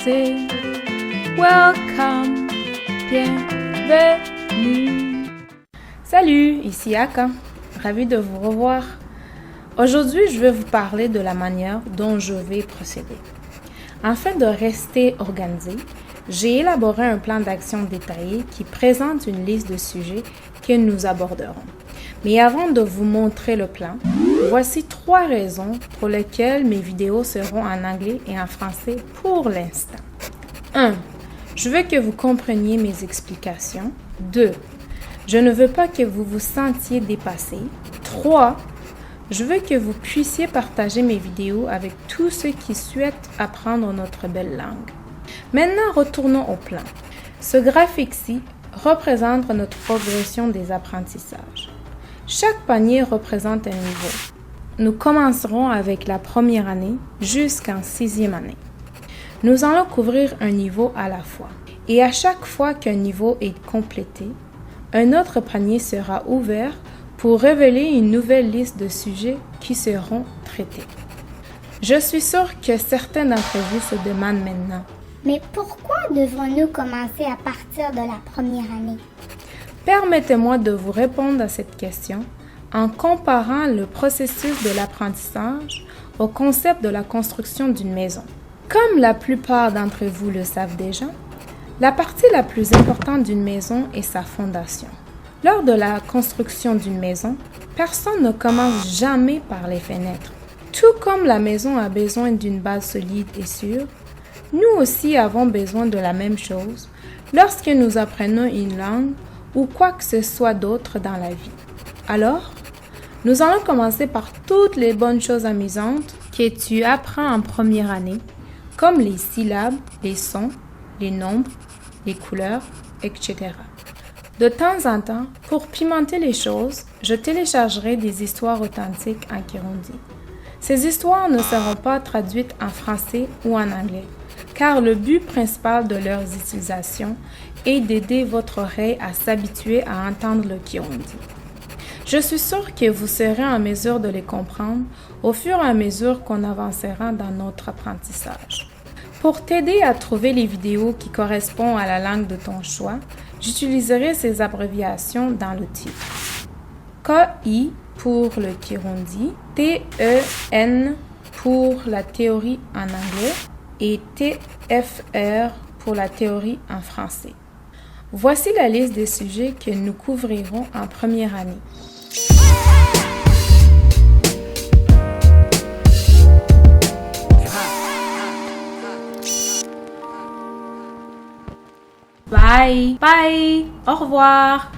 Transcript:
français. Welcome, bienvenue. Salut, ici Aka, ravie de vous revoir. Aujourd'hui, je vais vous parler de la manière dont je vais procéder. Afin de rester organisé, j'ai élaboré un plan d'action détaillé qui présente une liste de sujets que nous aborderons. Mais avant de vous montrer le plan, voici 3 raisons pour lesquelles mes vidéos seront en anglais et en français pour l'instant. 1. Je veux que vous compreniez mes explications. 2. Je ne veux pas que vous vous sentiez dépassé. 3. Je veux que vous puissiez partager mes vidéos avec tous ceux qui souhaitent apprendre notre belle langue. Maintenant, retournons au plan. Ce graphique-ci représente notre progression des apprentissages. Chaque panier représente un niveau. Nous commencerons avec la première année jusqu'en 6e année. Nous allons couvrir un niveau à la fois. Et à chaque fois qu'un niveau est complété, un autre panier sera ouvert pour révéler une nouvelle liste de sujets qui seront traités. Je suis sûre que certains d'entre vous se demandent maintenant. Mais pourquoi devons-nous commencer à partir de la première année? Permettez-moi de vous répondre à cette question en comparant le processus de l'apprentissage au concept de la construction d'une maison. Comme la plupart d'entre vous le savent déjà, la partie la plus importante d'une maison est sa fondation. Lors de la construction d'une maison, personne ne commence jamais par les fenêtres. Tout comme la maison a besoin d'une base solide et sûre, nous aussi avons besoin de la même chose lorsque nous apprenons une langue ou quoi que ce soit d'autre dans la vie. Alors, nous allons commencer par toutes les bonnes choses amusantes que tu apprends en première année, comme les syllabes, les sons, les nombres, les couleurs, etc. De temps en temps, pour pimenter les choses, je téléchargerai des histoires authentiques en Kirundi. Ces histoires ne seront pas traduites en français ou en anglais, car le but principal de leurs utilisations est d'aider votre oreille à s'habituer à entendre le Kirundi. Je suis sûre que vous serez en mesure de les comprendre au fur et à mesure qu'on avancera dans notre apprentissage. Pour t'aider à trouver les vidéos qui correspondent à la langue de ton choix, j'utiliserai ces abréviations dans le titre. KI pour le Kirundi, TEN pour la théorie en anglais et TFR pour la théorie en français. Voici la liste des sujets que nous couvrirons en première année. Bye! Bye! Au revoir!